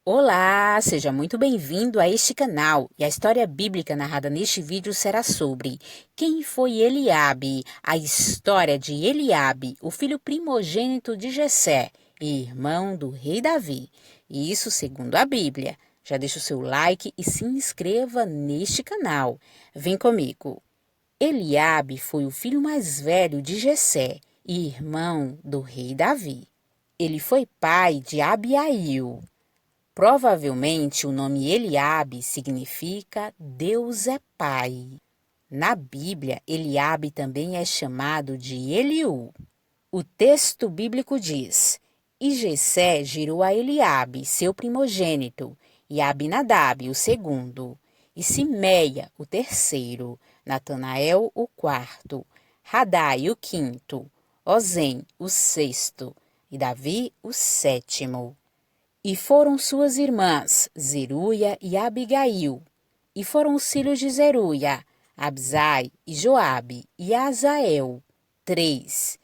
Olá, seja muito bem-vindo a este canal. E a história bíblica narrada neste vídeo será sobre quem foi Eliabe, a história de Eliabe, o filho primogênito de Jessé e irmão do rei Davi. E isso segundo a Bíblia. Já deixa o seu like e se inscreva neste canal. Vem comigo. Eliabe foi o filho mais velho de Jessé e irmão do rei Davi. Ele foi pai de Abiail. Provavelmente o nome Eliabe significa Deus é Pai. Na Bíblia, Eliabe também é chamado de Eliú. O texto bíblico diz: E Jessé gerou a Eliabe, seu primogênito, e a Abinadab, o segundo, e Simeia, o terceiro, Natanael, o quarto, Radai, o quinto, Ozem, o sexto, e Davi, o sétimo. E foram suas irmãs, Zeruia e Abigail. E foram os filhos de Zeruia, Abzai e Joabe e Azael, 3.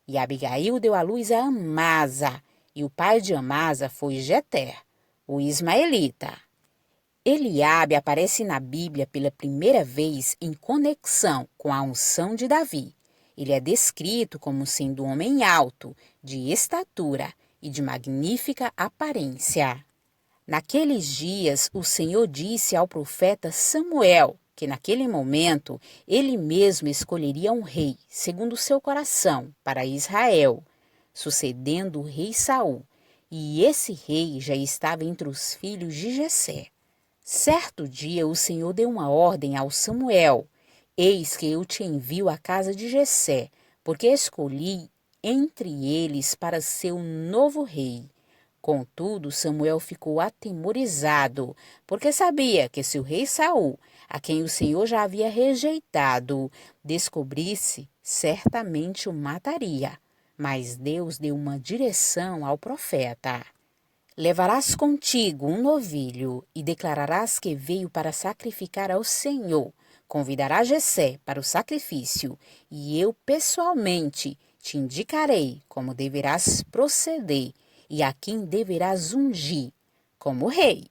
E Abigail deu à luz a Amasa, e o pai de Amasa foi Jeter, o ismaelita. Eliabe aparece na Bíblia pela primeira vez em conexão com a unção de Davi. Ele é descrito como sendo um homem alto, de estatura e de magnífica aparência. Naqueles dias, o Senhor disse ao profeta Samuel que naquele momento ele mesmo escolheria um rei, segundo o seu coração, para Israel, sucedendo o rei Saul. E esse rei já estava entre os filhos de Jessé. Certo dia o Senhor deu uma ordem ao Samuel: Eis que eu te envio à casa de Jessé, porque escolhi entre eles para ser um novo rei. Contudo, Samuel ficou atemorizado, porque sabia que se o rei Saul, a quem o Senhor já havia rejeitado, descobrisse, certamente o mataria. Mas Deus deu uma direção ao profeta. Levarás contigo um novilho e declararás que veio para sacrificar ao Senhor. Convidarás Jessé para o sacrifício, e eu pessoalmente te indicarei como deverás proceder e a quem deverás ungir como rei.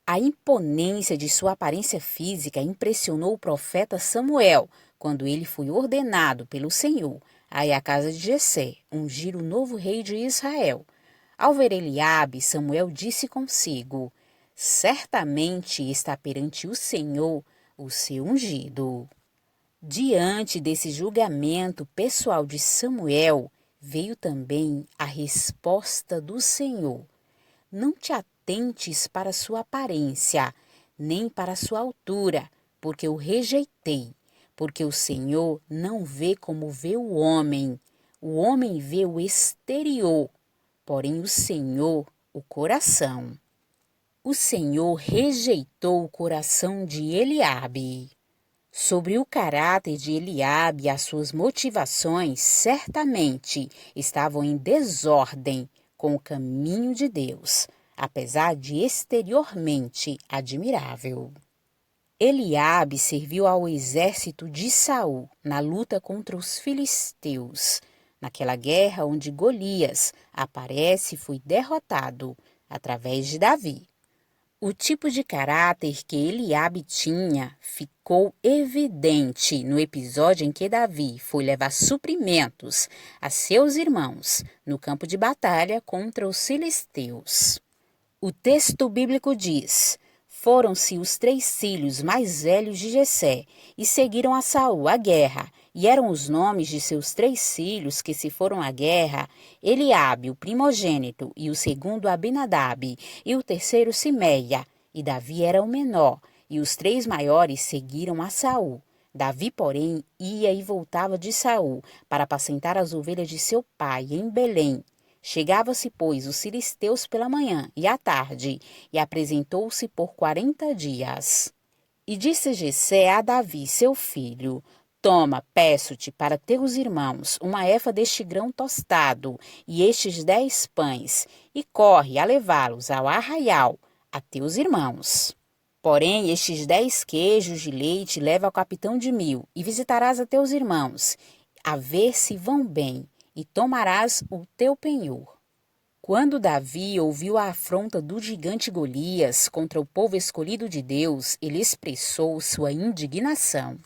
A imponência de sua aparência física impressionou o profeta Samuel quando ele foi ordenado pelo Senhor a ir à casa de Jessé, ungir o novo rei de Israel. Ao ver Eliabe, Samuel disse consigo: Certamente está perante o Senhor o seu ungido. Diante desse julgamento pessoal de Samuel, veio também a resposta do Senhor: Não te atentes para sua aparência, nem para sua altura, porque o rejeitei. Porque o Senhor não vê como vê o homem vê o exterior, porém o Senhor, o coração. O Senhor rejeitou o coração de Eliabe. Sobre o caráter de Eliabe e as suas motivações, certamente estavam em desordem com o caminho de Deus, apesar de exteriormente admirável. Eliabe serviu ao exército de Saul na luta contra os filisteus, naquela guerra onde Golias aparece e foi derrotado através de Davi. O tipo de caráter que Eliabe tinha ficou evidente no episódio em que Davi foi levar suprimentos a seus irmãos no campo de batalha contra os filisteus. O texto bíblico diz: Foram-se os 3 filhos mais velhos de Jessé e seguiram a Saul à guerra. E eram os nomes de seus 3 filhos que se foram à guerra: Eliabe, o primogênito, e o segundo Abinadab, e o terceiro Simeia. E Davi era o menor, e os 3 maiores seguiram a Saul. Davi, porém, ia e voltava de Saul para apacentar as ovelhas de seu pai em Belém. Chegava-se, pois, os filisteus pela manhã e à tarde, e apresentou-se por 40 dias. E disse Jessé a Davi, seu filho: Toma, peço-te, para teus irmãos, uma efa deste grão tostado, e estes 10 pães, e corre a levá-los ao arraial, a teus irmãos. Porém, estes 10 queijos de leite leva ao capitão de 1000, e visitarás a teus irmãos, a ver se vão bem, e tomarás o teu penhor. Quando Davi ouviu a afronta do gigante Golias contra o povo escolhido de Deus, ele expressou sua indignação.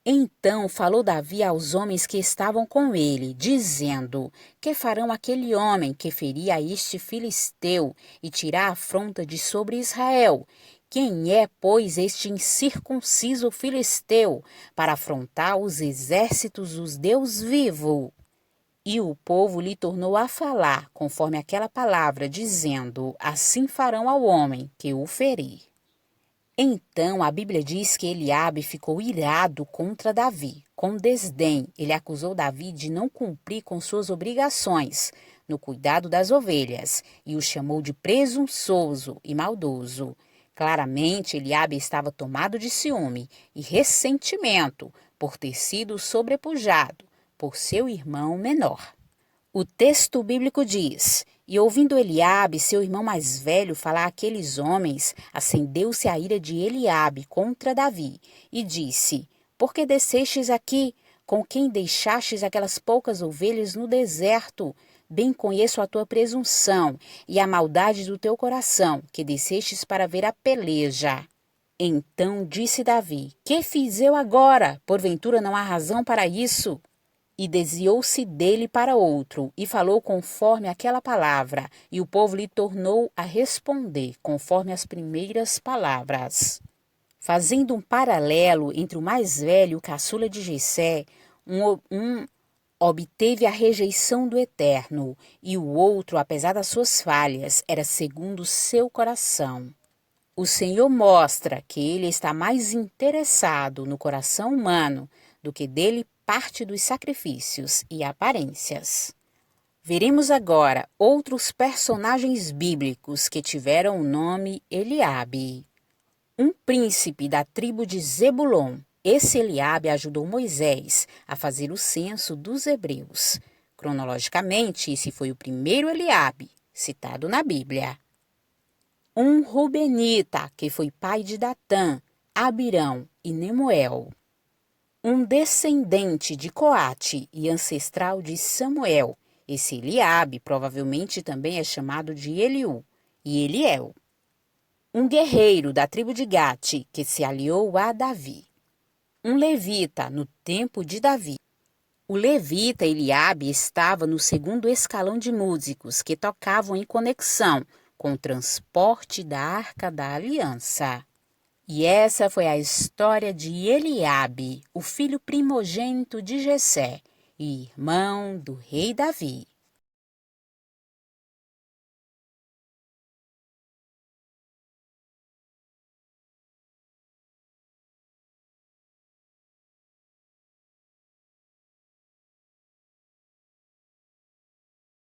Então falou Davi aos homens que estavam com ele, dizendo: Que farão aquele homem que ferir a este filisteu e tirar a afronta de sobre Israel? Quem é, pois, este incircunciso filisteu para afrontar os exércitos dos Deus vivo? E o povo lhe tornou a falar, conforme aquela palavra, dizendo: Assim farão ao homem que o ferir. Então a Bíblia diz que Eliabe ficou irado contra Davi. Com desdém, ele acusou Davi de não cumprir com suas obrigações no cuidado das ovelhas e o chamou de presunçoso e maldoso. Claramente, Eliabe estava tomado de ciúme e ressentimento por ter sido sobrepujado por seu irmão menor. O texto bíblico diz: E ouvindo Eliabe, seu irmão mais velho, falar àqueles homens, acendeu-se a ira de Eliabe contra Davi, e disse: Por que descestes aqui? Com quem deixastes aquelas poucas ovelhas no deserto? Bem conheço a tua presunção e a maldade do teu coração, que descestes para ver a peleja. Então disse Davi: Que fiz eu agora? Porventura não há razão para isso? E desviou-se dele para outro, e falou conforme aquela palavra, e o povo lhe tornou a responder, conforme as primeiras palavras. Fazendo um paralelo entre o mais velho e o caçula de Jessé, um obteve a rejeição do Eterno, e o outro, apesar das suas falhas, era segundo o seu coração. O Senhor mostra que ele está mais interessado no coração humano do que dele parte dos sacrifícios e aparências. Veremos agora outros personagens bíblicos que tiveram o nome Eliabe. Um príncipe da tribo de Zebulon. Esse Eliabe ajudou Moisés a fazer o censo dos hebreus. Cronologicamente, esse foi o primeiro Eliabe citado na Bíblia. Um rubenita, que foi pai de Datã, Abirão e Nemuel. Um descendente de Coate e ancestral de Samuel. Esse Eliabe provavelmente também é chamado de Eliú e Eliel. Um guerreiro da tribo de Gate, que se aliou a Davi. Um levita no tempo de Davi. O levita Eliabe estava no segundo escalão de músicos que tocavam em conexão com o transporte da Arca da Aliança. E essa foi a história de Eliabe, o filho primogênito de Jessé e irmão do rei Davi.